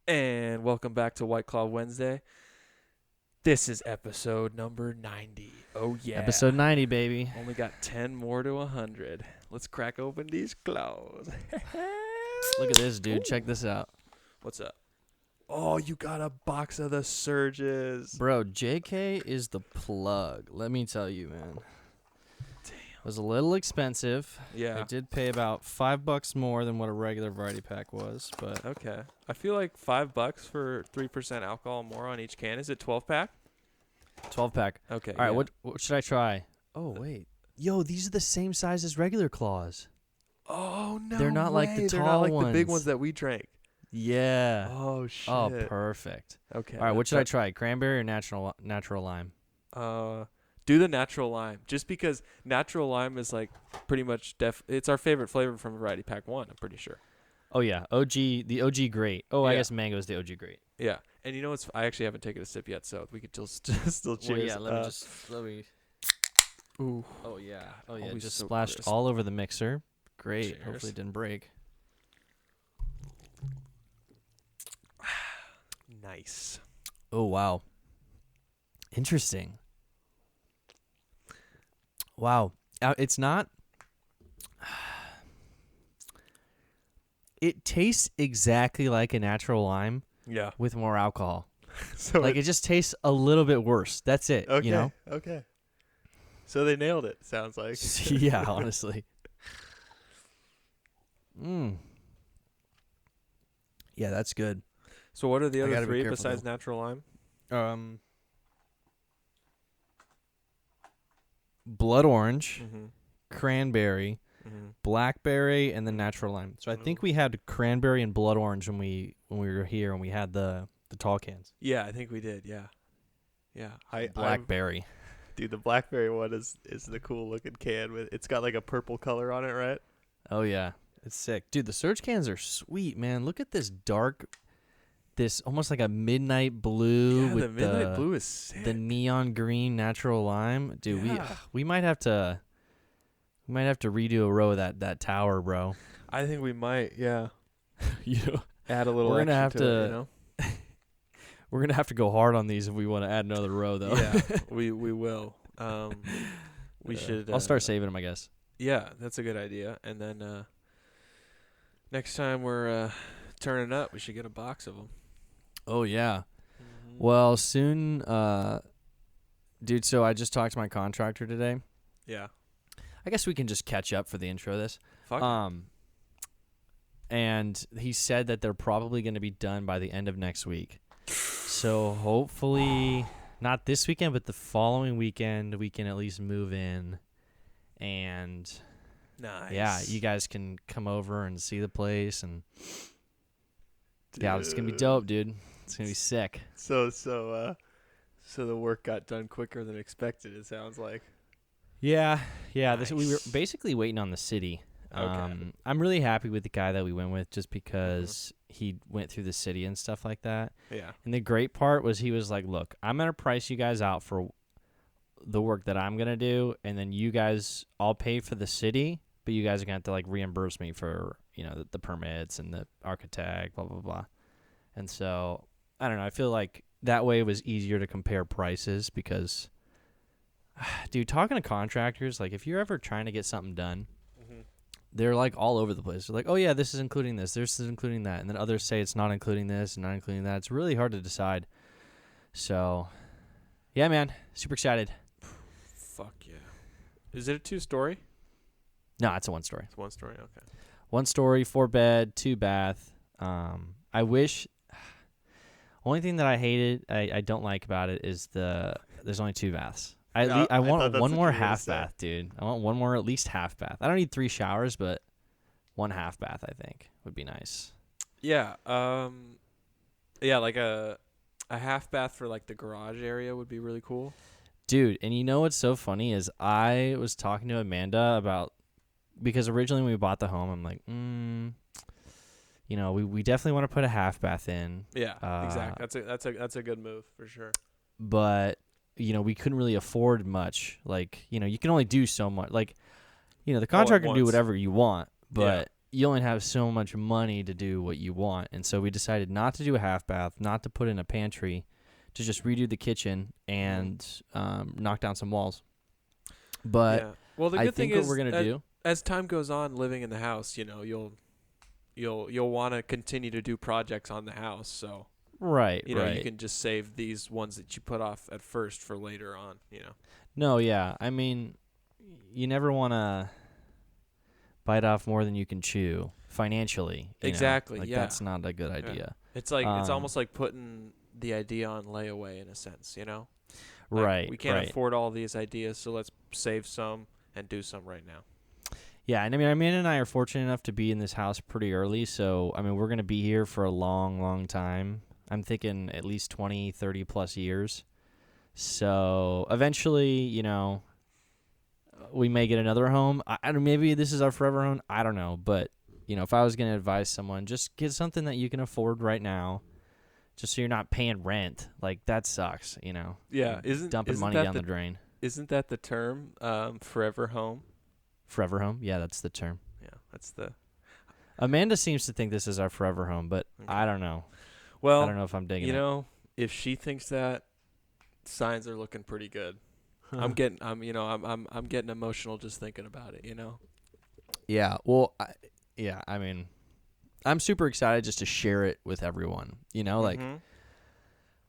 And welcome back to White Claw Wednesday. This is episode number 90. Oh, yeah. Episode 90, baby. Only got 10 more to 100. Let's crack open these claws. Look at this, dude. Check this out. What's up? Oh, you got a box of the Surges. Bro, JK is the plug. Let me tell you, man. Damn. It was a little expensive. Yeah. I did pay about $5 more than what a regular variety pack was, but Okay. I feel like $5 for 3% alcohol more on each can. Is it 12-pack? 12-pack. Okay. All right, what should I try? Oh, wait. Yo, these are the same size as regular claws. Oh, no They're not like the way. They're not like tall the big ones. ones that we drank. Yeah. Oh, shit. Oh, perfect. Okay. All right, what should I try? Cranberry or natural lime? Do the natural lime, just because natural lime is like pretty much it's our favorite flavor from Variety Pack 1, I'm pretty sure. Oh, yeah. the OG great. Oh, I Yeah. guess mango is the OG great. Yeah. And you know what's I actually haven't taken a sip yet, so we could still cheers. Well, yeah, let me. Ooh. Oh yeah. Oh yeah. Always Just so splashed crisp. all over the mixer. Great. Cheers. Hopefully it didn't break. Nice. Oh wow. Interesting. Wow. It's not. It tastes exactly like a natural lime Yeah. with more alcohol. So Like it just tastes a little bit worse. That's it. okay. You know. Okay. So they nailed it. Sounds like. Yeah. Honestly. Yeah, that's good. So what are the I other gotta be three careful, besides natural lime? Blood orange, Mm-hmm. cranberry, Mm-hmm. blackberry, and then natural lime. So I think Ooh. we had cranberry and blood orange when we were here and we had the tall cans. Yeah, I think we did. Yeah. Yeah. Blackberry. Dude, the blackberry one is the cool looking can with it's got like a purple color on it, right? Oh yeah, it's sick, dude. The Surge cans are sweet, man. Look at this this almost like a midnight blue Yeah, with the midnight blue is sick. the neon green natural lime, dude. Yeah. We might have to redo a row of that tower, bro. I think we might, yeah. You know, Add a little We're gonna extra have to it, to- you know? we're gonna have to go hard on these if we want to add another row, though. Yeah, we will. We should. I'll start saving them, I guess. Yeah, that's a good idea. And then next time we're turning up, we should get a box of them. Oh yeah. Well, soon, dude. So I just talked to my contractor today. Yeah. I guess we can just catch up for the intro of this. Fuck. And he said that they're probably going to be done by the end of next week. So hopefully, not this weekend, but the following weekend, we can at least move in. And Nice. yeah, you guys can come over and see the place, and yeah, it's gonna be dope, dude. It's gonna be sick. So the work got done quicker than expected. It sounds like. Yeah. We were Nice. basically waiting on the city. Okay. I'm really happy with the guy that we went with, just because he went through the city and stuff like that. Yeah. And the great part was he was like, "Look, I'm gonna price you guys out for the work that I'm gonna do, and then you guys, I'll pay for the city, but you guys are gonna have to like reimburse me for the permits and the architect, blah blah blah." And so I don't know. I feel like that way it was easier to compare prices because, dude, talking to contractors, like if you're ever trying to get something done, they're like all over the place. They're like, "Oh yeah, this is including this is including that," and then others say it's not including this and not including that. It's really hard to decide. So, yeah, man, super excited. Fuck yeah. Is it a 2-story? No, it's a 1-story. It's 1 story. Okay. 1-story, 4-bed, 2-bath. I wish. Only thing that I don't like about it is there's only 2 baths. I thought want that's one what more you were gonna half say. bath, dude. I want one more at least half bath. I don't need 3 showers, but 1 half bath I think would be nice. Yeah. Yeah, like a half bath for like the garage area would be really cool. Dude, and you know what's so funny is I was talking to Amanda about, because originally when we bought the home, I'm like, we definitely want to put a half bath in. Yeah, exactly. That's a good move for sure. But we couldn't really afford much. Like, you can only do so much. Like, the contractor can do once. whatever you want, but you only have so much money to do what you want. And so we decided not to do a half bath, not to put in a pantry, to just redo the kitchen and knock down some walls. But Yeah. Well, the I good thing think what is, we're going to do. as time goes on, living in the house, you'll want to continue to do projects on the house. So Right, you right. can just save these ones that you put off at first for later on. No, yeah. I mean, you never want to bite off more than you can chew financially. Exactly. Like, Yeah. that's not a good Yeah. idea. It's almost like putting the idea on layaway in a sense. Like, Right. we can't right. afford all these ideas, so let's save some and do some right now. Yeah, and I mean, Amanda and I are fortunate enough to be in this house pretty early, so, I mean, we're going to be here for a long, long time. I'm thinking at least 20, 30 plus years. So, eventually, we may get another home. I don't. Maybe this is our forever home. I don't know. But, if I was going to advise someone, just get something that you can afford right now, just so you're not paying rent. Like, that sucks, Yeah. Dumping money down the drain. Isn't that the term, forever home? Forever home? Yeah, that's the term. Yeah, that's the... Amanda seems to think this is our forever home, but Okay. I don't know. Well, I don't know if I'm digging it. if she thinks that, signs are looking pretty good. I'm getting emotional just thinking about it. Yeah. Well, I mean, I'm super excited just to share it with everyone. Like,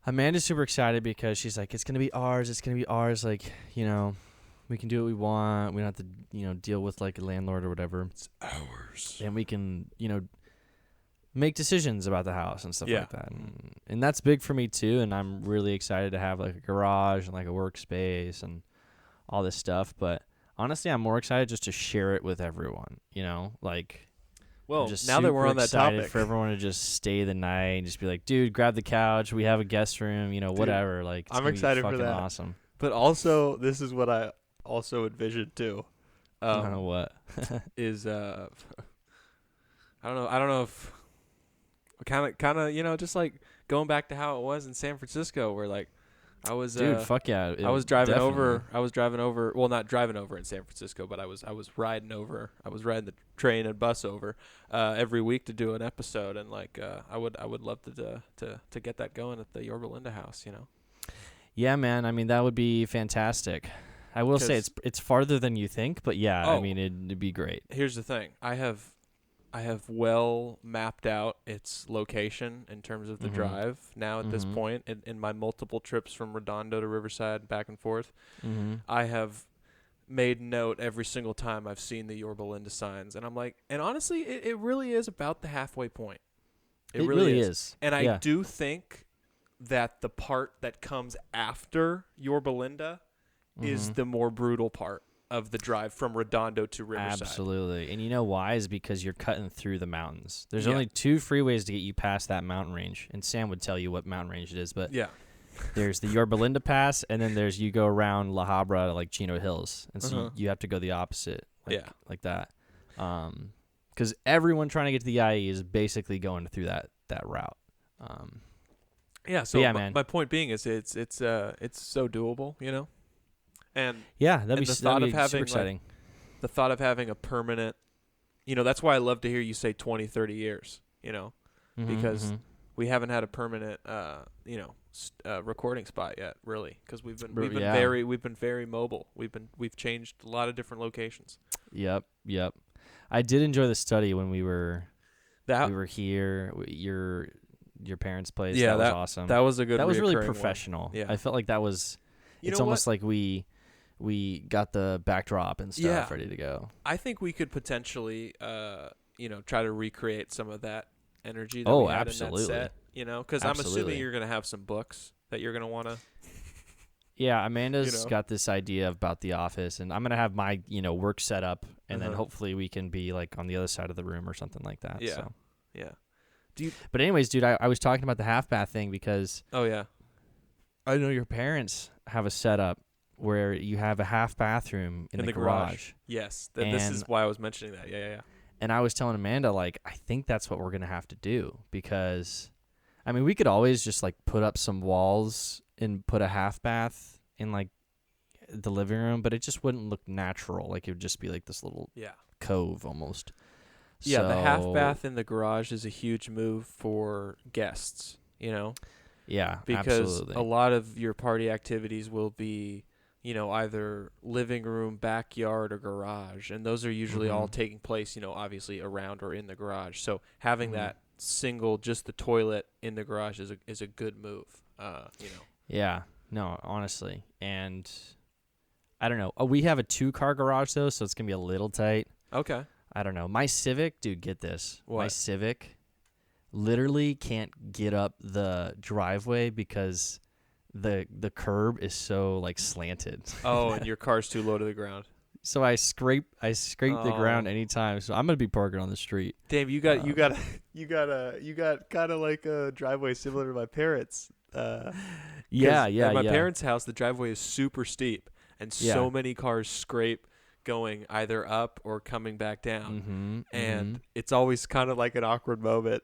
Amanda's super excited because she's like, it's gonna be ours. It's gonna be ours. Like, we can do what we want. We don't have to, deal with like a landlord or whatever. It's ours. And we can, make decisions about the house and stuff Yeah. like that. And that's big for me too. And I'm really excited to have like a garage and like a workspace and all this stuff. But honestly, I'm more excited just to share it with everyone, like, Well, I'm just now that we're super on that excited topic, for everyone to just stay the night and just be like, dude, grab the couch. We have a guest room, whatever. Like, it's I'm gonna be excited for fucking that. awesome. but also this is what I also envisioned too. What? Is I don't know if kind of just like going back to how it was in San Francisco, where like I was Dude, fuck yeah. I was driving definitely. over. I was driving over. Well, not driving over in San Francisco, but I was riding over. I was riding the train and bus over every week to do an episode, and like I would love to get that going at the Yorba Linda house. Yeah, man. I mean, that would be fantastic. I will say it's farther than you think, but yeah, I mean, it'd be great. Here's the thing. I have well mapped out its location in terms of the drive now at this point in my multiple trips from Redondo to Riverside back and forth. I have made note every single time I've seen the Yorba Linda signs, and I'm like, and honestly, it really is about the halfway point. It really is. And I do think that the part that comes after Yorba Linda is the more brutal part of the drive from Redondo to Riverside. Absolutely. And you know why? Is because you're cutting through the mountains. There's only 2 freeways to get you past that mountain range. And Sam would tell you what mountain range it is, but there's the Yorba Linda Pass, and then you go around La Habra to like Chino Hills. And so you have to go the opposite. Like that. Because everyone trying to get to the IE is basically going through that route. So man. My point being is it's so doable, And that'd be having super exciting. The thought of having a permanent, that's why I love to hear you say 20, 30 years, because we haven't had a permanent, recording spot yet, really, because we've been very mobile. We've changed a lot of different locations. Yep. I did enjoy the study when we were here. Your parents' place. Yeah, that was awesome. That was a good. That was really one. professional. Yeah, I felt like that was. It's almost like we got the backdrop and stuff ready to go. I think we could potentially, try to recreate some of that energy that we had absolutely. in that set. Because I'm assuming you're gonna have some books that you're gonna want to. Yeah, Amanda's got this idea about the office, and I'm gonna have my work set up, and then hopefully we can be like on the other side of the room or something like that. Yeah, so. yeah. But anyways, dude, I was talking about the half bath thing because I know your parents have a setup where you have a half bathroom in the garage. Yes, this is why I was mentioning that. Yeah. And I was telling Amanda, like, I think that's what we're gonna have to do because, I mean, we could always just like put up some walls and put a half bath in like the living room, but it just wouldn't look natural. Like it would just be like this little cove almost. Yeah, the half So bath in the garage is a huge move for guests, yeah, because a absolutely. lot of your party activities will be, either living room, backyard, or garage, and those are usually all Mm-hmm. taking place, obviously around or in the garage. So having Mm-hmm. that single, just the toilet in the garage is a good move. Yeah. No, honestly, and I don't know. Oh, we have a 2-car garage though, so it's gonna be a little tight. Okay. I don't know. My Civic, dude, get this. My What? Civic literally can't get up the driveway because the curb is so like slanted. Oh, and your car's too low to the ground. So I scrape the ground Oh, anytime. So I'm gonna be parking on the street. damn! Um, You got kind of like a driveway similar to my parents. yeah, 'Cause yeah, at my yeah, parents' house, the driveway is super steep, and yeah. so many cars scrape going either up or coming back down. Mm-hmm. Mm-hmm. And it's always kind of like an awkward moment.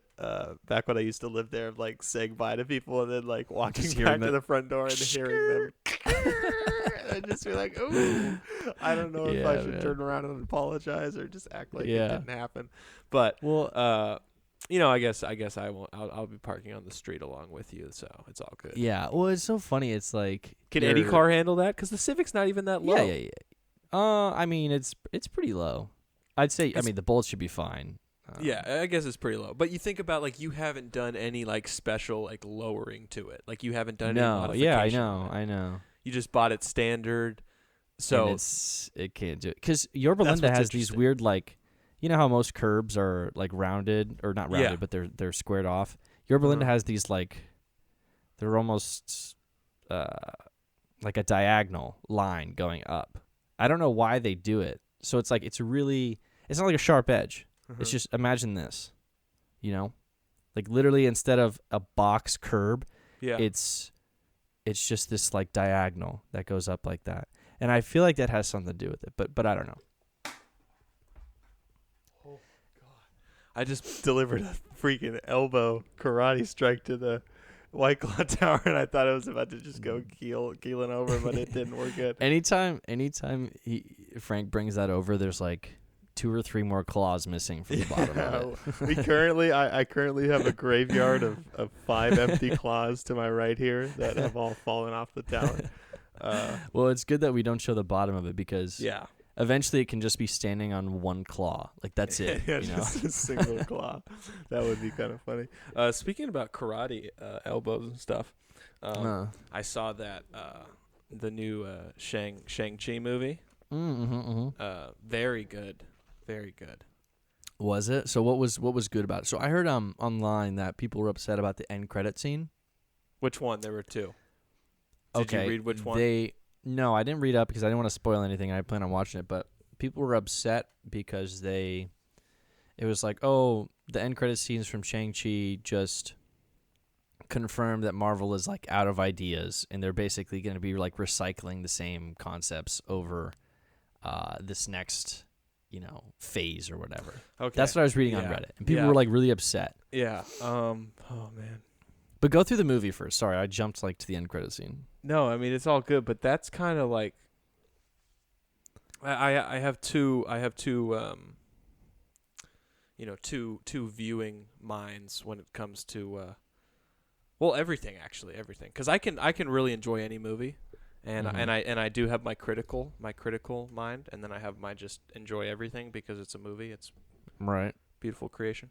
Back when I used to live there, of like saying bye to people and then like walking Just back hearing to that. the front door and hearing them. And I'd just be like, "Ooh, I don't know if I Yeah, should man. turn around and apologize or just act like it Yeah. didn't happen." But Well, I guess I won't. I'll be parking on the street along with you, so it's all good. yeah. Well, it's so funny. It's like Can any car handle that? Because the Civic's not even that low. Yeah, yeah, yeah. I mean, it's pretty low. I'd say. I It's- mean, the Bolt should be fine. Yeah, I guess it's pretty low. But you think about like you haven't done any like special like lowering to it. Like you haven't done any No. Yeah, I modification know. on it. I know. You just bought it standard. So So it can't do it because Yorba That's Linda what's has these interesting. weird like, you know how most curbs are like rounded or not rounded, Yeah. but they're squared off. Yorba Linda Uh-huh. has these like, they're almost like a diagonal line going up. I don't know why they do it. So it's like it's not like a sharp edge. It's just imagine this, like literally instead of a box curb, yeah. it's just this like diagonal that goes up like that. And I feel like that has something to do with it, but I don't know. I just delivered a freaking elbow karate strike to the White Claw Tower, and I thought it was about to just go keeling over, but it didn't work good. Anytime Frank brings that over, there's like 2 or 3 more claws missing from the bottom of it. I currently have a graveyard of 5 empty claws to my right here that have all fallen off the tower. Well, it's good that we don't show the bottom of it because Yeah. eventually it can just be standing on one claw. Like that's it. Yeah, just a single claw. That would be kind of funny. Speaking about karate elbows and stuff, I saw that the new Shang-Chi movie. Very good. Very good. Was it? So what was good about it? So I heard online that people were upset about the end credit scene. Which one? There were 2. Did you read which one? No, I didn't read up because I didn't want to spoil anything. I plan on watching it, but people were upset because it was like, oh, the end credit scenes from Shang-Chi just confirmed that Marvel is like out of ideas and they're basically going to be like recycling the same concepts over this next, phase or whatever. Okay. That's what I was reading on Yeah. Reddit, and people Yeah. were like really upset. Yeah. Oh man. But go through the movie first. Sorry, I jumped like to the end credit scene. No, I mean it's all good, but that's kind of like I have two two viewing minds when it comes to everything because I can really enjoy any movie, and I do have my critical mind, and then I have my just enjoy everything because it's a movie, it's Right. beautiful creation.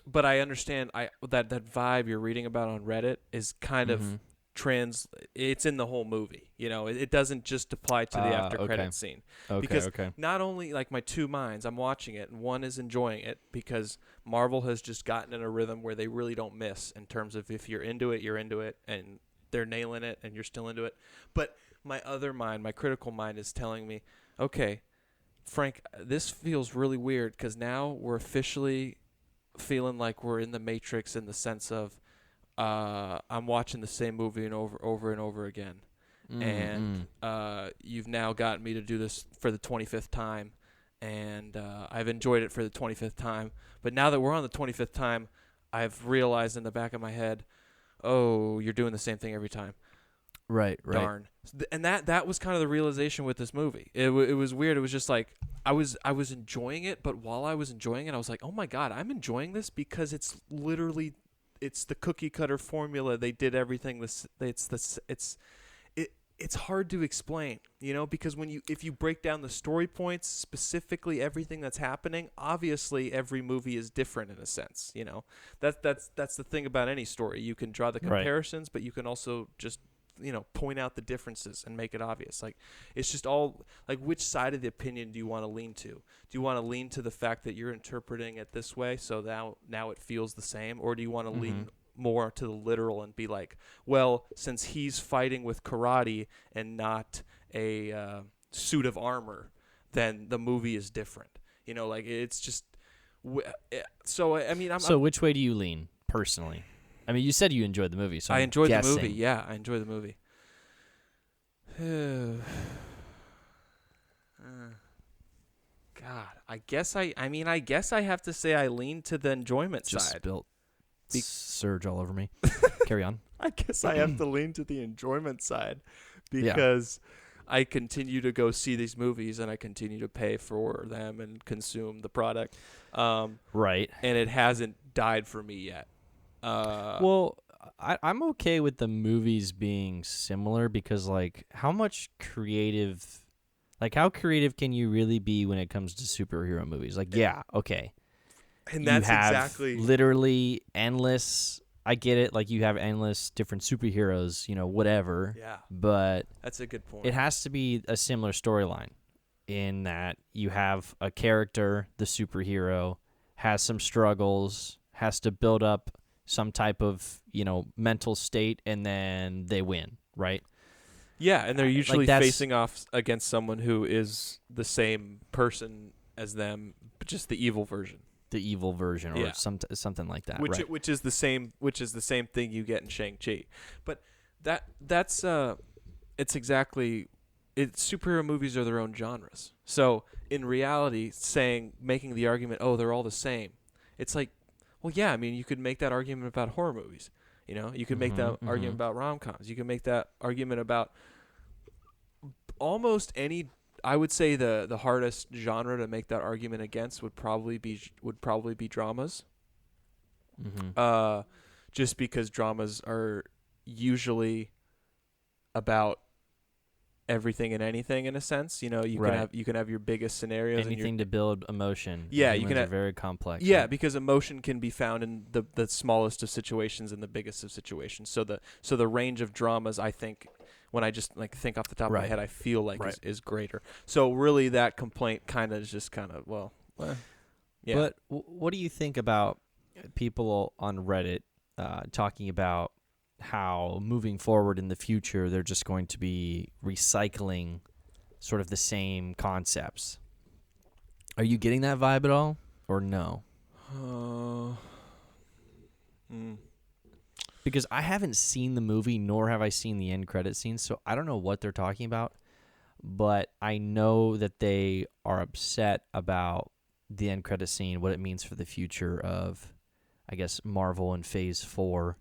But I understand that vibe you're reading about on Reddit is kind of it's in the whole movie. It doesn't just apply to the after credit scene. Because not only like my two minds, I'm watching it and one is enjoying it because Marvel has just gotten in a rhythm where they really don't miss in terms of if you're into it and they're nailing it and you're still into it. But my other mind, my critical mind is telling me, okay, Frank, this feels really weird because now we're officially feeling like we're in the Matrix in the sense of I'm watching the same movie and over and over again. And you've now gotten me to do this for the 25th time, and I've enjoyed it for the 25th time. But now that we're on the 25th time, I've realized in the back of my head, oh, you're doing the same thing every time. Right. Darn. And that was kind of the realization with this movie. It was weird. It was just like I was enjoying it, but while I was enjoying it, I was like, oh my god, I'm enjoying this because it's literally it's the cookie cutter formula. They did everything. It's hard to explain, because if you break down the story points, specifically everything that's happening, obviously every movie is different in a sense. That's the thing about any story. You can draw the comparisons, but you can also just point out the differences and make it obvious. Like, it's just all like, which side of the opinion do you want to lean to? Do you want to lean to the fact that you're interpreting it this way, so now it feels the same, or do you want to lean more to the literal and be like, well, since he's fighting with karate and not a suit of armor, then the movie is different. Like, it's just so I mean, which way do you lean personally? I mean, you said you enjoyed the movie, so I enjoyed guessing. the movie. Yeah, I enjoyed the movie. God, I guess I have to say I lean to the enjoyment Just side. Spilt surge all over me. Carry on. I guess I have to lean to the enjoyment side because I continue to go see these movies and I continue to pay for them and consume the product. Right. And it hasn't died for me yet. Well, I'm okay with the movies being similar because, like, how creative can you really be when it comes to superhero movies? Like, yeah, okay. And that's you have exactly literally endless. I get it. Like, you have endless different superheroes, whatever. Yeah. But that's a good point. It has to be a similar storyline in that you have a character, the superhero, has some struggles, has to build up some type of, mental state, and then they win, right? Yeah, and they're usually facing off against someone who is the same person as them, but just the evil version. The evil version, or something like that, which is the same thing you get in Shang-Chi. But that's superhero movies are their own genres. So in reality, making the argument, oh, they're all the same, it's like, well, yeah, I mean, you could make that argument about horror movies. You could make that argument about rom-coms. You can make that argument about almost any. I would say the hardest genre to make that argument against would probably be dramas. Just because dramas are usually about everything and anything in a sense. You can have your biggest scenarios. Anything to build emotion. Yeah, you can have very complex. Yeah, because emotion can be found in the smallest of situations and the biggest of situations. So the range of dramas, I think, when I just think off the top of my head, I feel like is greater. So really, that complaint kind of is just kind of yeah. But what do you think about people on Reddit talking about how moving forward in the future they're just going to be recycling sort of the same concepts? Are you getting that vibe at all, or no? Because I haven't seen the movie, nor have I seen the end credit scene, so I don't know what they're talking about, but I know that they are upset about the end credit scene, what it means for the future of, I guess, Marvel in Phase 4.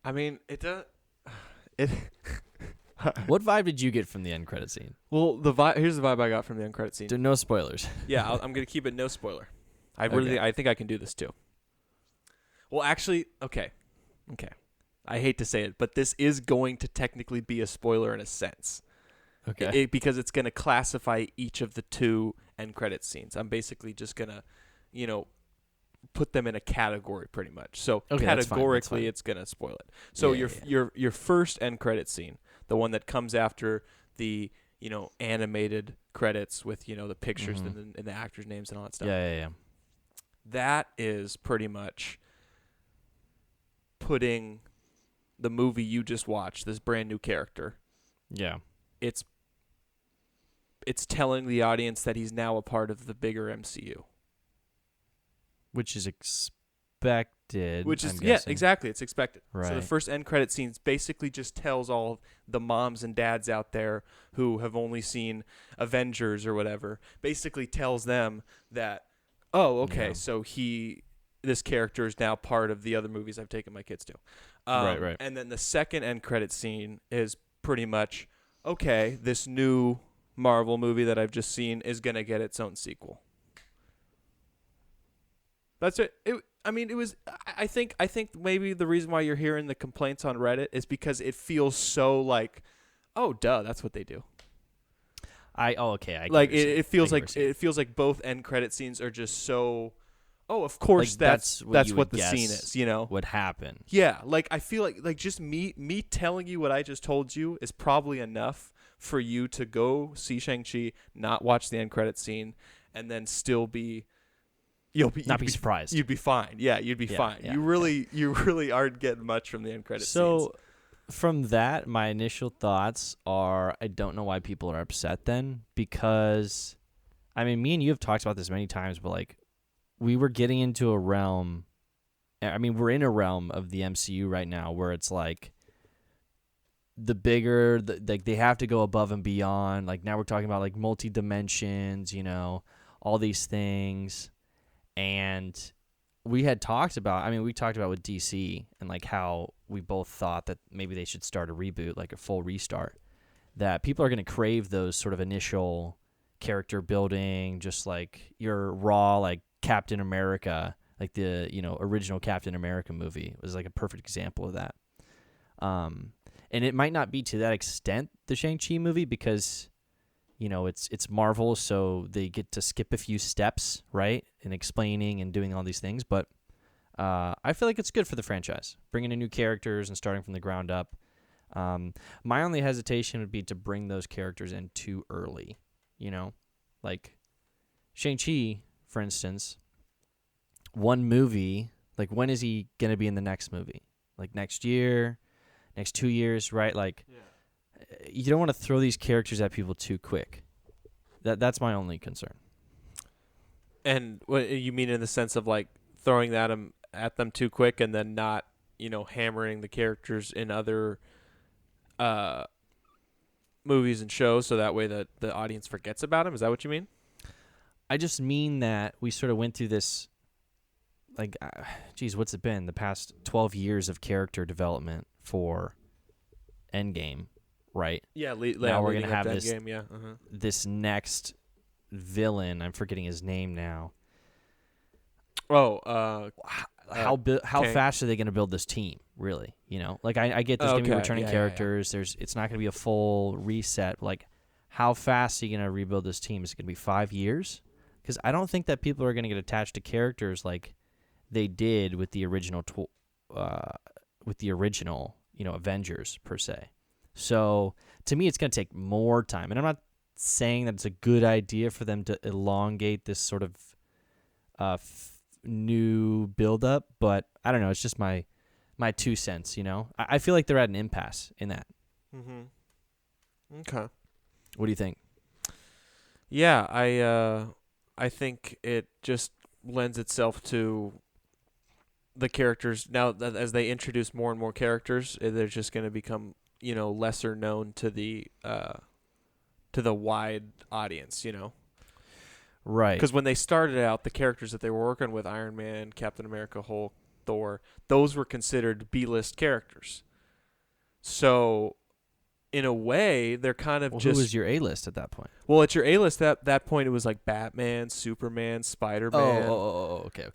I mean, it does. What vibe did you get from the end credit scene? Well, here's the vibe I got from the end credit scene. No spoilers. Yeah, I'm gonna keep it no spoiler. I think I can do this too. Well, actually, okay. I hate to say it, but this is going to technically be a spoiler in a sense. Okay. Because it's going to classify each of the two end credit scenes. I'm basically just going to, put them in a category pretty much. So categorically, it's going to spoil it. So your first end credit scene, the one that comes after the, animated credits with, the pictures and the actors' names and all that stuff. Yeah. That is pretty much putting the movie you just watched, this brand new character. Yeah. It's telling the audience that he's now a part of the bigger MCU. Which is expected. Exactly. It's expected. Right. So the first end credit scenes basically just tells all the moms and dads out there who have only seen Avengers or whatever, basically tells them that, oh, okay, so this character is now part of the other movies I've taken my kids to. Right. And then the second end credit scene is pretty much, okay, this new Marvel movie that I've just seen is going to get its own sequel. That's it. It was. I think maybe the reason why you're hearing the complaints on Reddit is because it feels so like, oh, duh, that's what they do. Okay. It feels like both end credit scenes are just so. Oh, of course, like, that's what the guess scene is. You know, would happen. Yeah, like I feel like just me telling you what I just told you is probably enough for you to go see Shang-Chi, not watch the end credit scene, and then still be. You'd be surprised. You'd be fine. Yeah, you'd be fine. Yeah, you really aren't getting much from the end credit scenes. So, from that, my initial thoughts are I don't know why people are upset then, because, I mean, me and you have talked about this many times, but like, we were getting into a realm. I mean, we're in a realm of the MCU right now where it's like the bigger, like they have to go above and beyond. Like now we're talking about like multi-dimensions, you know, all these things. And we talked about with DC and like how we both thought that maybe they should start a reboot, like a full restart, that people are going to crave those sort of initial character building, just like your raw, like Captain America, like the, you know, original Captain America movie was like a perfect example of that. And it might not be to that extent, the Shang-Chi movie, because, you know, it's Marvel, so they get to skip a few steps, right, in explaining and doing all these things. But I feel like it's good for the franchise, bringing in new characters and starting from the ground up. My only hesitation would be to bring those characters in too early, you know? Like, Shang-Chi, for instance, one movie, like, when is he going to be in the next movie? Like, next year, next 2 years, right? Like, you don't want to throw these characters at people too quick. That's my only concern. And what you mean in the sense of like throwing that at them too quick and then not, you know, hammering the characters in other movies and shows so that way that the audience forgets about them? Is that what you mean? I just mean that we sort of went through this, like, what's it been? The past 12 years of character development for Endgame, right? Yeah, now we're going to have this, game, yeah. this next villain. I'm forgetting his name now. Oh, how fast are they going to build this team, really? You know, like, I get there's going to be returning characters. Yeah. It's not going to be a full reset. Like, how fast are you going to rebuild this team? Is it going to be 5 years? Because I don't think that people are going to get attached to characters like they did with the original, you know, Avengers per se. So to me, it's going to take more time, and I'm not saying that it's a good idea for them to elongate this sort of new build-up, but I don't know. It's just my 2 cents. You know, I feel like they're at an impasse in that. Okay. What do you think? Yeah, I think it just lends itself to the characters now that as they introduce more and more characters, they're just going to become, you know, lesser known to the wide audience, you know. Right. Because when they started out, the characters that they were working with, Iron Man, Captain America, Hulk, Thor, those were considered B-list characters. So, in a way, they're kind of who was your A-list at that point? Well, at your A-list at that point, it was like Batman, Superman, Spider-Man. Okay.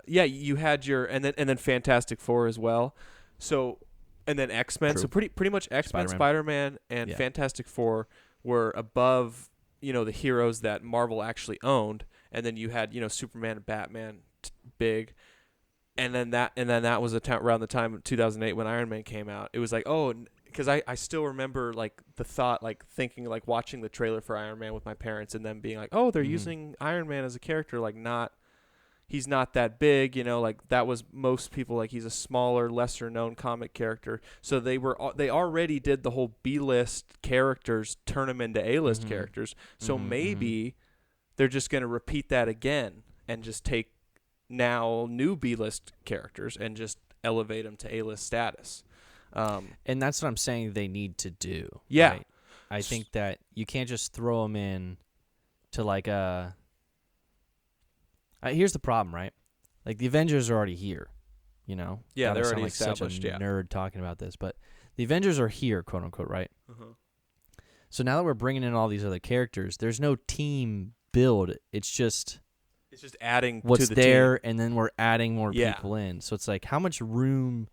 Yeah, you had your and then Fantastic Four as well. So, and then X-Men. True. So pretty much X-Men, Spider-Man, and Fantastic Four were above, you know, the heroes that Marvel actually owned. And then you had, you know, Superman and Batman, big. And then that was around the time of 2008 when Iron Man came out. It was like, oh. Because I still remember, like, the thought, like, thinking, like, watching the trailer for Iron Man with my parents and them being like, oh, they're using Iron Man as a character, like, he's not that big, you know, like, that was most people, like, he's a smaller, lesser-known comic character. So they already did the whole B-list characters, turn them into A-list characters. So maybe they're just going to repeat that again and just take now new B-list characters and just elevate them to A-list status. And that's what I'm saying they need to do. Yeah. Right? I think that you can't just throw them in to like here's the problem, right? Like the Avengers are already here. You know. Yeah, God, they're I sound already like established. Such a Yeah. nerd talking about this, but the Avengers are here, quote unquote, right? Uh-huh. So now that we're bringing in all these other characters, there's no team build. It's just adding what's to the there, team. and then we're adding more Yeah. people in. So it's like, how much room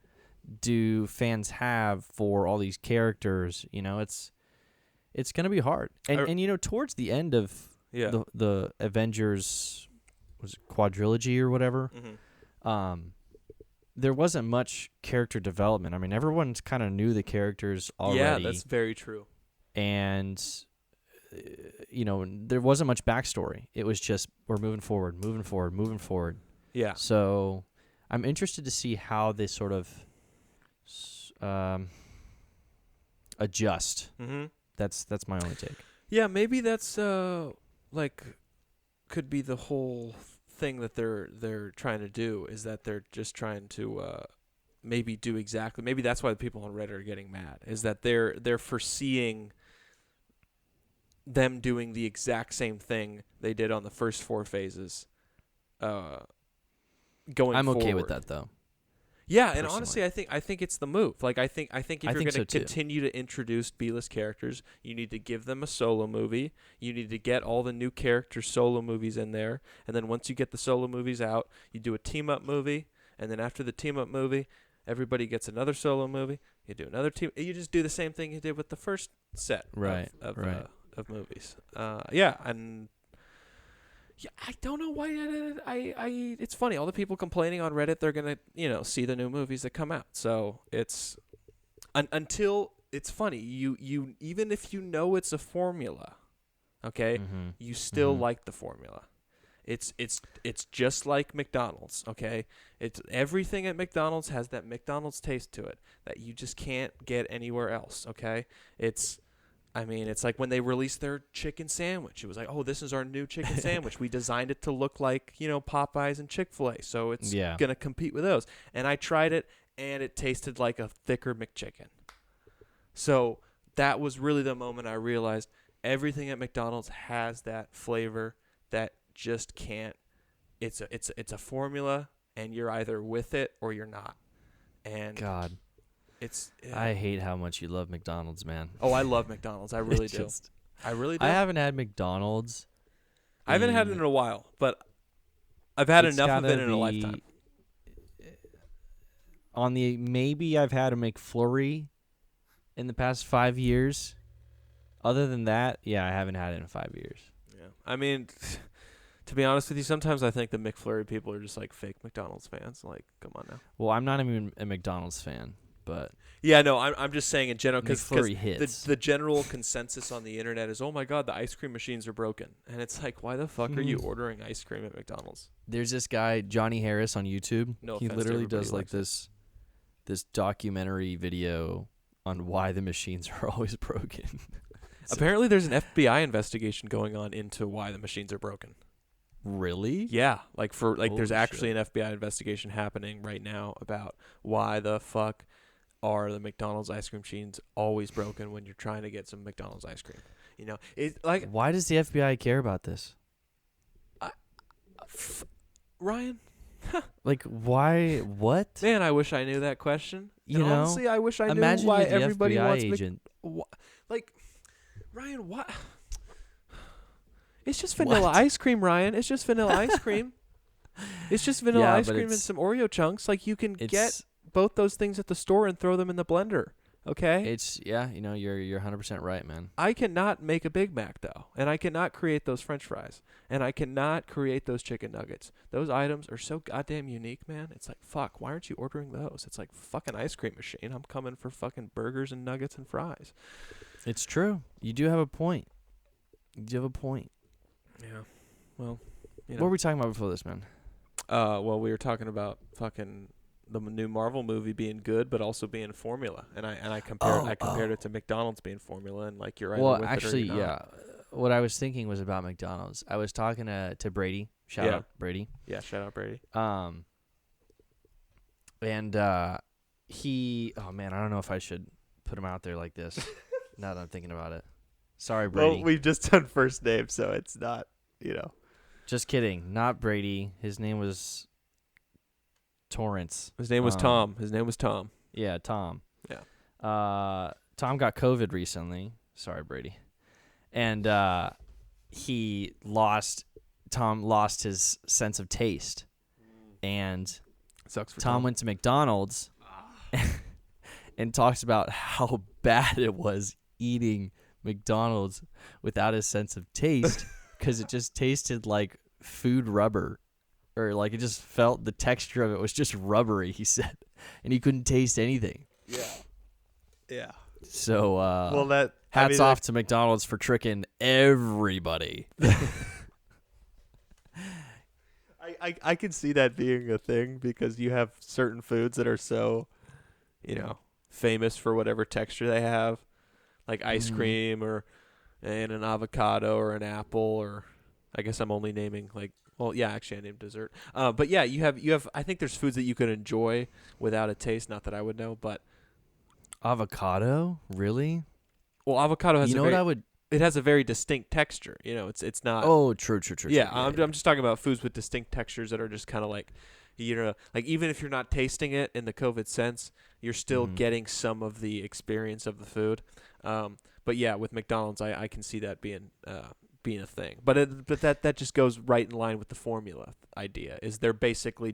do fans have for all these characters? You know, it's gonna be hard. And you know, towards the end of the Avengers, was it quadrilogy or whatever? Mm-hmm. There wasn't much character development. I mean, everyone's kind of knew the characters already. Yeah, that's very true. And you know, there wasn't much backstory. It was just, we're moving forward. Yeah. So I'm interested to see how they sort of adjust. Mm-hmm. That's my only take. Yeah, maybe that's could be the whole thing that they're trying to do, is that they're just trying to maybe do exactly. Maybe that's why the people on Reddit are getting mad, is that they're foreseeing them doing the exact same thing they did on the first 4 phases. Going I'm okay forward. with that though. Yeah, personally. and honestly, I think it's the move. Like, I think if you're going to so continue to introduce B-list characters, you need to give them a solo movie. You need to get all the new characters' solo movies in there, and then once you get the solo movies out, you do a team-up movie, and then after the team-up movie, everybody gets another solo movie. You do another team. You just do the same thing you did with the first set of movies. Yeah, and. Yeah, I don't know why. It's funny. All the people complaining on Reddit, they're gonna, see the new movies that come out. So it's until it's funny. You even if you know it's a formula, okay, you still like the formula. It's just like McDonald's, okay. It's everything at McDonald's has that McDonald's taste to it that you just can't get anywhere else, okay. It's like when they released their chicken sandwich. It was like, oh, this is our new chicken sandwich. We designed it to look like, Popeyes and Chick-fil-A. So it's going to compete with those. And I tried it, and it tasted like a thicker McChicken. So that was really the moment I realized everything at McDonald's has that flavor that just can't. It's a formula, and you're either with it or you're not. And God. Yeah. I hate how much you love McDonald's, man. Oh, I love McDonald's. I really do. I really do. I haven't had McDonald's. I haven't had it in a while, but I've had enough of it in a lifetime. Maybe I've had a McFlurry in the past 5 years. Other than that, yeah, I haven't had it in 5 years. Yeah. I mean, to be honest with you, sometimes I think the McFlurry people are just like fake McDonald's fans. Like, come on now. Well, I'm not even a McDonald's fan. But yeah, no, I'm just saying in general, because the general consensus on the internet is, oh my God, the ice cream machines are broken, and it's like, why the fuck are you ordering ice cream at McDonald's? There's this guy Johnny Harris on YouTube. No, he literally does like this documentary video on why the machines are always broken. Apparently, there's an FBI investigation going on into why the machines are broken. Really? Yeah, there's actually an FBI investigation happening right now about why the fuck are the McDonald's ice cream machines always broken when you're trying to get some McDonald's ice cream. Why does the FBI care about this? Ryan? Like, why? What? Man, I wish I knew that question. Honestly, I wish I knew imagine why you're the everybody FBI wants agent. Ryan, what? It's just vanilla ice cream, Ryan. It's just vanilla ice cream. It's just vanilla ice cream and some Oreo chunks. Like, you can get both those things at the store and throw them in the blender. Okay? You're 100% right, man. I cannot make a Big Mac, though. And I cannot create those French fries. And I cannot create those chicken nuggets. Those items are so goddamn unique, man. It's like, fuck, why aren't you ordering those? It's like, fucking ice cream machine. I'm coming for fucking burgers and nuggets and fries. It's true. You do have a point. Yeah. Well, What were we talking about before this, man? Well, we were talking about fucking the new Marvel movie being good, but also being formula, and I compared it to McDonald's being formula, and like, you're right. Well, actually, yeah. What I was thinking was about McDonald's. I was talking to Brady. Shout out Brady. Yeah, shout out Brady. And he. Oh man, I don't know if I should put him out there like this. Now that I'm thinking about it. Sorry, Brady. Well, we've just done first name, so it's not, Just kidding. Not Brady. His name was Torrance. His name was Tom. Yeah, Tom. Yeah. Tom got COVID recently. Sorry, Brady. And Tom lost his sense of taste. And Sucks for Tom Tom. went to McDonald's and talks about how bad it was eating McDonald's without his sense of taste because it just tasted like food rubber, or like it just felt, the texture of it was just rubbery, he said, and he couldn't taste anything. Yeah. So Well, hats off to McDonald's for tricking everybody. I can see that being a thing because you have certain foods that are so, famous for whatever texture they have, like ice cream and an avocado or an apple, or I guess I'm only naming actually I named dessert. But yeah, you have I think there's foods that you can enjoy without a taste, not that I would know, but Avocado? Really? well, avocado has it has a very distinct texture. It's not. Oh, true. Yeah, I'm just talking about foods with distinct textures that are just kind of like, like even if you're not tasting it in the COVID sense, you're still getting some of the experience of the food. But yeah, with McDonald's, I can see that being a thing. But that just goes right in line with the formula idea. Is they're basically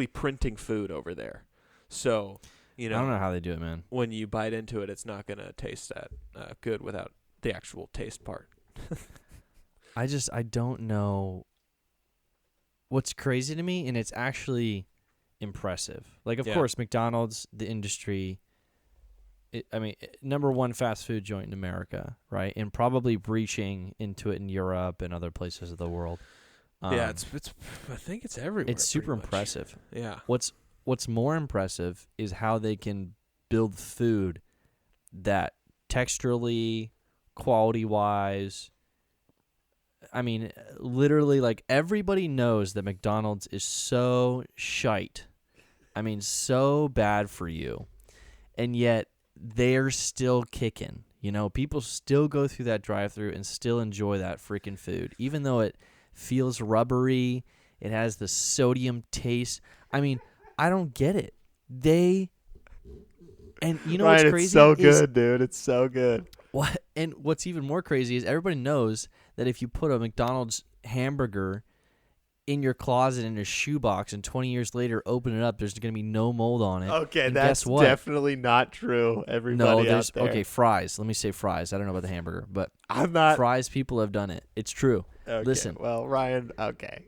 printing food over there. So I don't know how they do it, man. When you bite into it, it's not gonna taste that good without the actual taste part. I don't know what's crazy to me, and it's actually impressive. Like, of course, McDonald's, the industry, number one fast food joint in America, right? And probably breaching into it in Europe and other places of the world. It's I think it's everywhere. It's super impressive. Yeah. What's more impressive is how they can build food that texturally, quality-wise, literally, like, everybody knows that McDonald's is so shite. So bad for you. And yet, they're still kicking. People still go through that drive-thru and still enjoy that freaking food. Even though it feels rubbery, it has the sodium taste. I don't get it. And you know what's crazy? It's so good, dude. It's so good. What? And what's even more crazy is everybody knows that if you put a McDonald's hamburger in your closet in a shoebox and 20 years later open it up, there's going to be no mold on it. Okay, and that's guess what? definitely not true. Everybody out there. Okay, fries. Let me say fries. I don't know about the hamburger, but I'm not. Fries, people have done it. It's true. Okay, listen. Well, Ryan. Okay.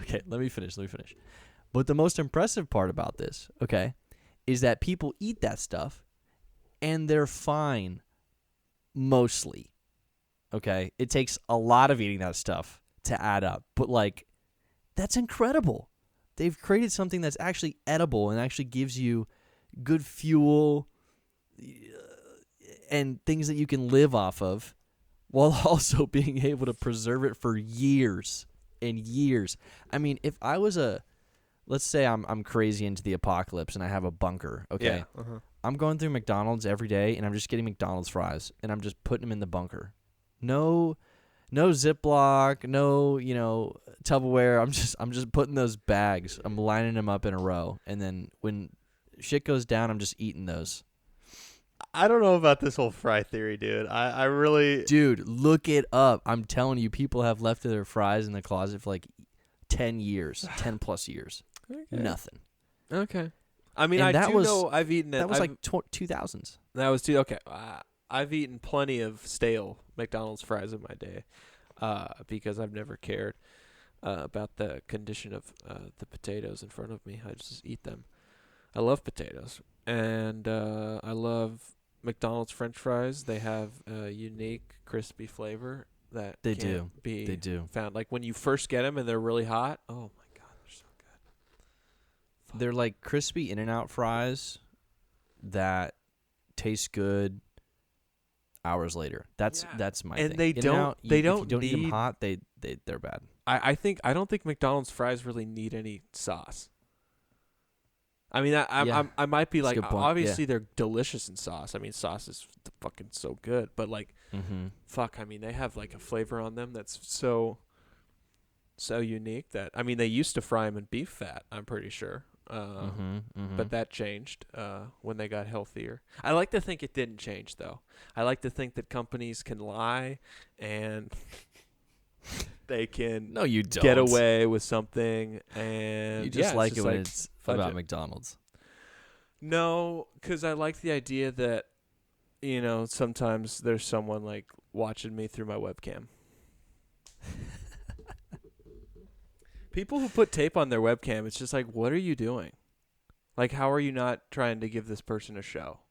Okay, let me finish. But the most impressive part about this, okay, is that people eat that stuff and they're fine mostly. Okay? It takes a lot of eating that stuff to add up. But, like, that's incredible. They've created something that's actually edible and actually gives you good fuel and things that you can live off of while also being able to preserve it for years and years. If I was let's say I'm crazy into the apocalypse and I have a bunker, okay? Yeah. Uh-huh. I'm going through McDonald's every day and I'm just getting McDonald's fries and I'm just putting them in the bunker. No Ziploc, no, Tupperware. I'm just putting those bags. I'm lining them up in a row, and then when shit goes down, I'm just eating those. I don't know about this whole fry theory, dude. I really... Dude, look it up. I'm telling you, people have left their fries in the closet for like 10 years, 10 plus years. Okay. Nothing. Okay. I know I've eaten it. That was like 2000s. That was too... Okay. I've eaten plenty of stale McDonald's fries in my day because I've never cared about the condition of the potatoes in front of me. I just eat them. I love potatoes. And I love McDonald's French fries. They have a unique, crispy flavor that they can't be They do. found. Like when you first get them and they're really hot. Oh, my God. They're so good. They're like crispy In-N-Out fries that taste good hours later. That's my thing. And they don't if you don't need eat them hot, they're bad. I don't think McDonald's fries really need any sauce. I might be like, obviously they're delicious in sauce. Sauce is fucking so good, but like, fuck, they have like a flavor on them that's so so unique that they used to fry them in beef fat, I'm pretty sure. But that changed when they got healthier. I like to think it didn't change, though. I like to think that companies can lie and they can No, you don't. get away with something. And you just like it when like it's fudge about it. McDonald's. No, because I like the idea that, sometimes there's someone like watching me through my webcam. People who put tape on their webcam, it's just like, what are you doing? Like, how are you not trying to give this person a show?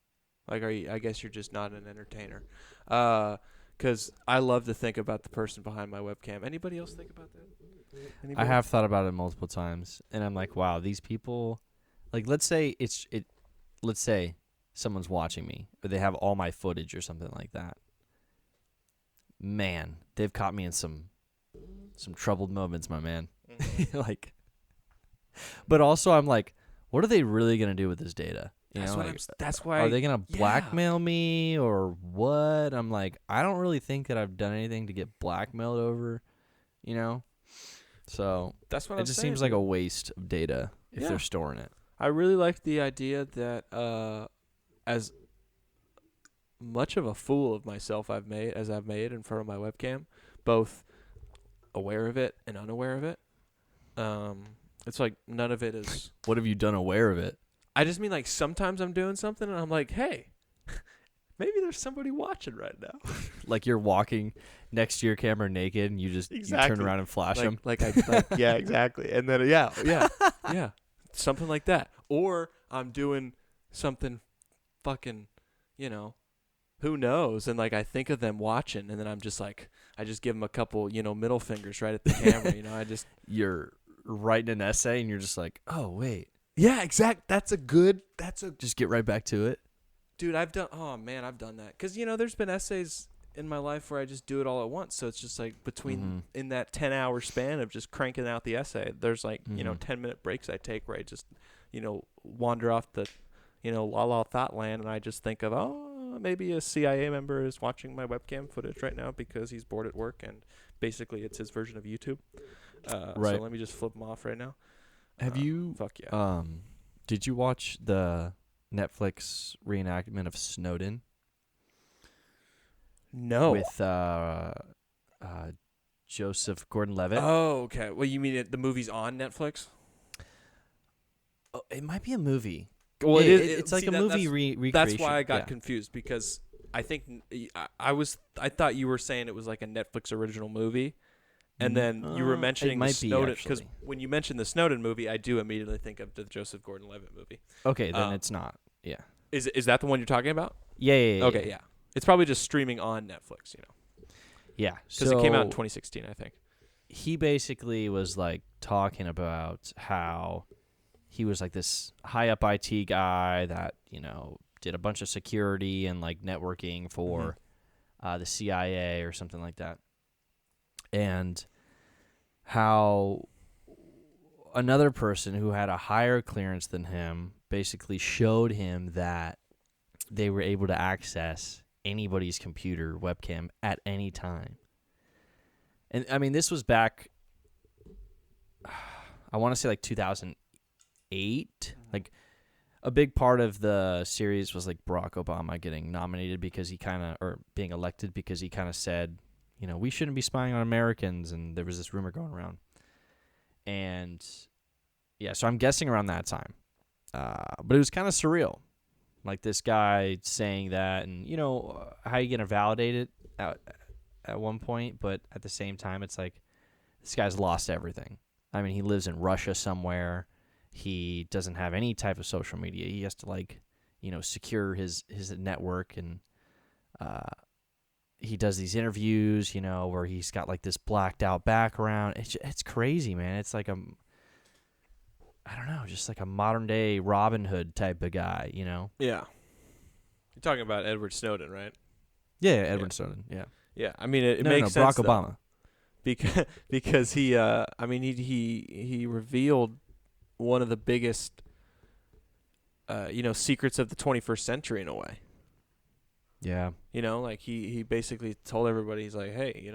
Like, I guess you're just not an entertainer. Because I love to think about the person behind my webcam. Anybody else think about that? Anybody? I have thought about it multiple times, and I'm like, wow, these people, like, let's say someone's watching me, or they have all my footage or something like that. Man, they've caught me in some troubled moments, my man. Like, but also I'm like, what are they really gonna do with this data? That's why. Are they gonna blackmail me or what? I'm like, I don't really think that I've done anything to get blackmailed over, So that's what it just seems like a waste of data if they're storing it. I really like the idea that as much of a fool of myself I've made in front of my webcam, both aware of it and unaware of it. It's like none of it is. What have you done aware of it? I just mean, like, sometimes I'm doing something and I'm like, hey, maybe there's somebody watching right now. Like you're walking next to your camera naked and you turn around and flash them. Yeah, exactly. And then yeah, something like that. Or I'm doing something fucking, who knows? And like I think of them watching, and then I'm just like, I just give them a couple, middle fingers right at the camera. You're writing an essay and you're just like, oh wait. Yeah, exact. Just get right back to it. Dude, I've done that. Because, there's been essays in my life where I just do it all at once. So it's just like in that 10-hour span of just cranking out the essay, there's like, 10-minute breaks I take where I just, wander off the, la thought land. And I just think of, maybe a CIA member is watching my webcam footage right now because he's bored at work. And basically it's his version of YouTube. Right. So let me just flip him off right now. Have you? Fuck yeah. Did you watch the Netflix reenactment of Snowden? No. With Joseph Gordon-Levitt. Oh, okay. Well, you mean the movie's on Netflix? Oh, it might be a movie. Well, it's like a movie recreation. That's why I got confused, because I think I thought you were saying it was like a Netflix original movie. And then you were mentioning the Snowden, because when you mentioned the Snowden movie, I do immediately think of the Joseph Gordon-Levitt movie. Okay, then it's not. Yeah. Is that the one you're talking about? Yeah. Okay, yeah. It's probably just streaming on Netflix, Yeah. Because it came out in 2016, I think. He basically was like talking about how he was like this high up IT guy that, did a bunch of security and like networking for the CIA or something like that. And how another person who had a higher clearance than him basically showed him that they were able to access anybody's computer webcam at any time. And I mean, this was back, I want to say like 2008. Like a big part of the series was like Barack Obama getting nominated because or being elected because he kind of said, we shouldn't be spying on Americans, and there was this rumor going around. And, yeah, so I'm guessing around that time. But it was kind of surreal. Like this guy saying that, and, how are you going to validate it at one point? But at the same time, it's like, this guy's lost everything. I mean, he lives in Russia somewhere. He doesn't have any type of social media. He has to, secure his network, and he does these interviews, where he's got like this blacked out background. It's crazy, man. It's like I don't know, just like a modern day Robin Hood type of guy, Yeah. You're talking about Edward Snowden, right? Yeah, Edward Snowden. Yeah. Yeah. I mean, it makes sense. Barack Obama. Because he, he revealed one of the biggest, secrets of the 21st century in a way. Yeah. Like he basically told everybody, he's like, hey,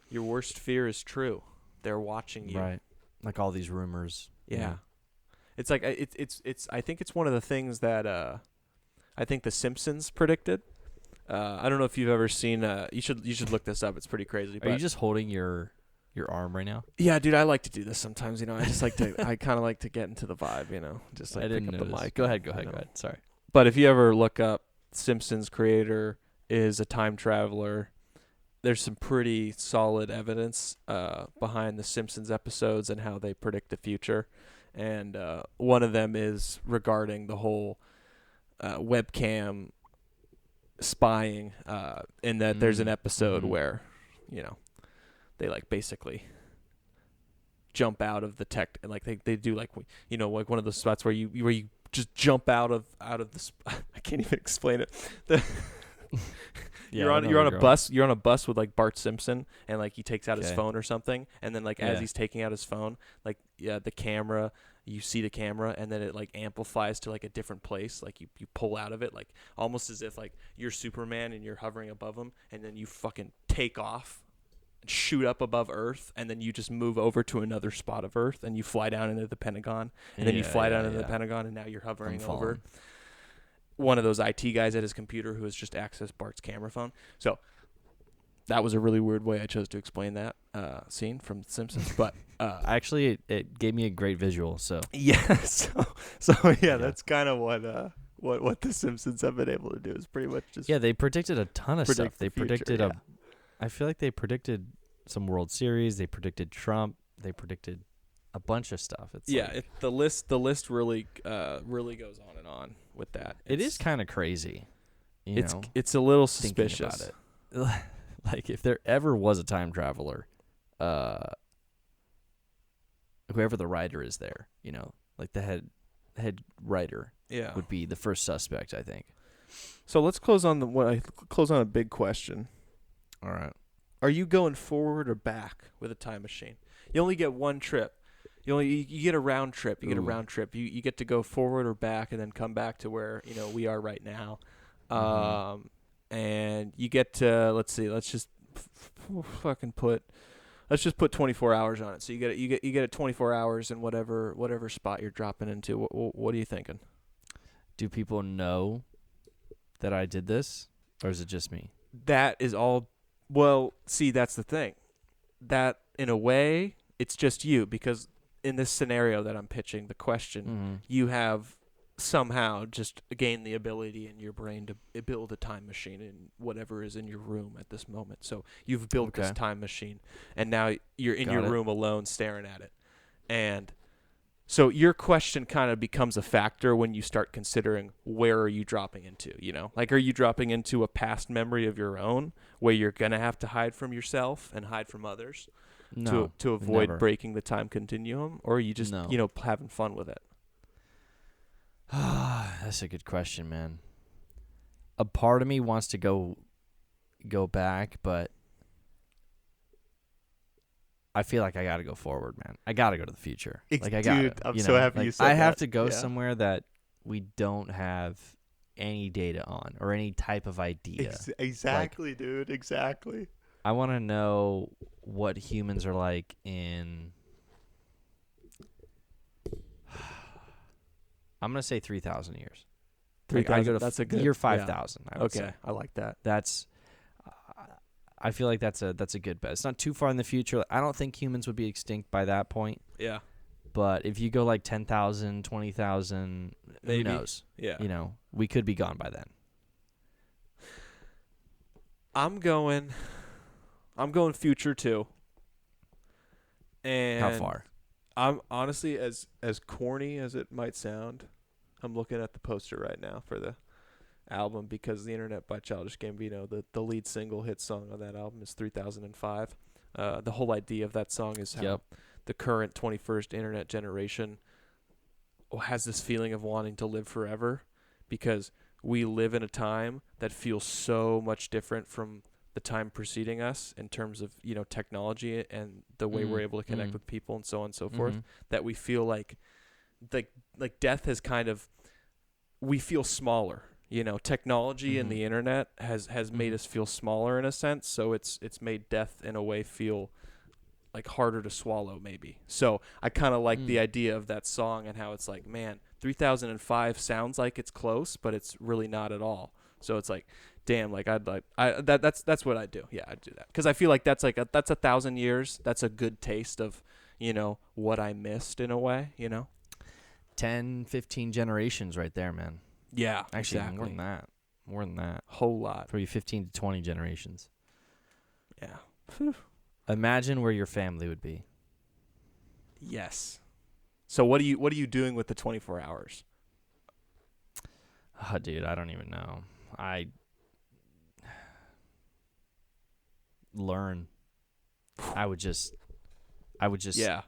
your worst fear is true. they're watching you. Right. Like all these rumors. Yeah. It's like it's I think it's one of the things that I think The Simpsons predicted. I don't know if you've ever seen you should look this up. It's pretty crazy. Are you just holding your arm right now? Yeah, dude, I like to do this sometimes, I just like to I kind of like to get into the vibe, just like I didn't pick up the notice. mic. Go ahead. Sorry. But if you ever look up Simpsons creator is a time traveler, there's some pretty solid evidence behind the Simpsons episodes and how they predict the future. And one of them is regarding the whole webcam spying, in that there's an episode where, they like basically jump out of the tech, and like they do like like one of those spots where you just jump out of the I can't even explain it. You're on a bus with like Bart Simpson, and like he takes out his phone or something, and then like as he's taking out his phone, like the camera, you see the camera, and then it like amplifies to like a different place, like you pull out of it, like almost as if like you're Superman and you're hovering above him, and then you fucking take off and shoot up above Earth, and then you just move over to another spot of Earth, and you fly down into the Pentagon, and then you fly down into the Pentagon, and now you're hovering over one of those IT guys at his computer who has just accessed Bart's camera phone. So that was a really weird way I chose to explain that scene from The Simpsons, but actually it gave me a great visual. So that's kind of what The Simpsons have been able to do, is pretty much just they predicted a ton of stuff. They predicted I feel like they predicted some World Series. They predicted Trump. They predicted a bunch of stuff. It's the list really goes on and on with that. It is kind of crazy. It's a little suspicious about it. Like if there ever was a time traveler, whoever the writer is there, like the head writer, would be the first suspect, I think. So let's close on a big question. All right. Are you going forward or back with a time machine? You only get one trip. You get a round trip. You get to go forward or back, and then come back to where we are right now. And you get to let's just put 24 hours on it. So you get 24 hours in whatever spot you're dropping into. What are you thinking? Do people know that I did this, or is it just me? That is all. Well, see, that's the thing. That in a way, it's just you, because in this scenario that I'm pitching, the question, you have somehow just gained the ability in your brain to build a time machine in whatever is in your room at this moment. So you've built this time machine, and now you're in your room alone staring at it. And so your question kind of becomes a factor when you start considering where are you dropping into, Like, are you dropping into a past memory of your own where you're going to have to hide from yourself and hide from others to avoid breaking the time continuum? Or are you just, having fun with it? That's a good question, man. A part of me wants to go back, but I feel like I got to go forward, man. I got to go to the future. Like I got Dude, I'm so happy you said that. I have to go somewhere that we don't have any data on or any type of idea. Exactly, dude. Exactly. I want to know what humans are like in I'm going to say 3,000 years. 3,000. That's a good year 5,000. Yeah. Okay, I like that. I feel like that's a good bet. It's not too far in the future. I don't think humans would be extinct by that point. Yeah. But if you go like 10,000, 20,000, who knows? Yeah. We could be gone by then. I'm going future too. And how far? I'm honestly, as corny as it might sound, I'm looking at the poster right now for the album, because The Internet by Childish Gambino, the lead single hit song on that album is 3005. The whole idea of that song is how the current 21st internet generation has this feeling of wanting to live forever, because we live in a time that feels so much different from the time preceding us in terms of technology and the way we're able to connect with people and so on and so forth, that we feel like death has kind of, we feel smaller. Technology and the internet has made us feel smaller in a sense, so it's made death in a way feel like harder to swallow maybe. So I kind of like the idea of that song and how it's like, man, 3005 sounds like it's close, but it's really not at all. So it's like, damn, like that's what I'd do. Yeah, I'd do that because I feel like that's 1,000 years. That's a good taste of, what I missed in a way. 10, 15 generations right there, man. Yeah, Actually, exactly. More than that. Whole lot. Probably 15 to 20 generations. Yeah. Whew. Imagine where your family would be. Yes. So what are you doing with the 24 hours? Oh, dude, I don't even know. I learn. I would just Yeah.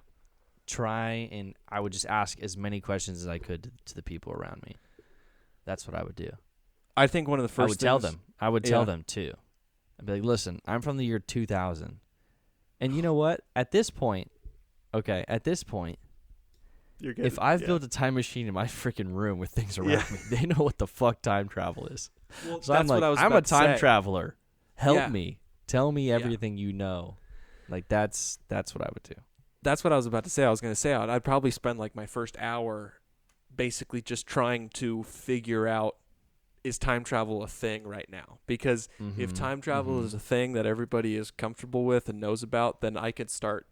try, and I would just ask as many questions as I could to the people around me. That's what I would do. I think one of the first I would tell them too. I'd be like, listen, I'm from the year 2000. And you know what? At this point, You're good. if I've built a time machine in my freaking room with things around me, they know what the fuck time travel is. Well, So I'm like, I'm a time traveler. Help me. Tell me everything you know. Like, that's what I would do. That's what I was about to say. I was going to say I'd probably spend like my first hour basically just trying to figure out, is time travel a thing right now? Because if time travel is a thing that everybody is comfortable with and knows about, then I could start,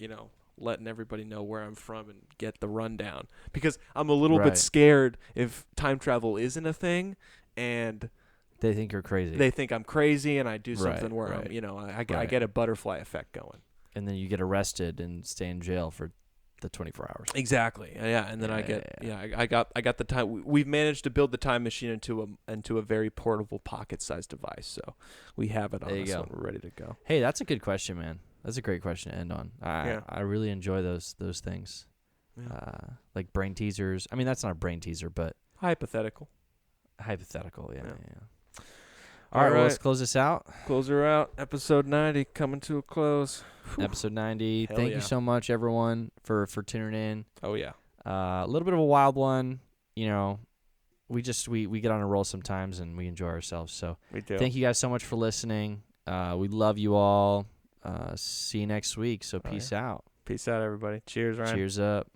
letting everybody know where I'm from and get the rundown. Because I'm a little bit scared if time travel isn't a thing and they think you're crazy. They think I'm crazy and I do something where I'm, I get a butterfly effect going. And then you get arrested and stay in jail for the 24 hours. Exactly. Yeah, and then I got the time. We've managed to build the time machine into a very portable pocket-sized device. So we have it on us when we're ready to go. Hey, that's a good question, man. That's a great question to end on. I really enjoy those things. Yeah. Like brain teasers. I mean, that's not a brain teaser, but hypothetical. Yeah. All right, well, let's close this out. Close her out. Episode 90 coming to a close. Whew. Episode 90. Thank you so much, everyone, for tuning in. Oh, yeah. A little bit of a wild one. We get on a roll sometimes, and we enjoy ourselves. So we do. Thank you guys so much for listening. We love you all. See you next week. So peace out. Peace out, everybody. Cheers, Ryan. Cheers up.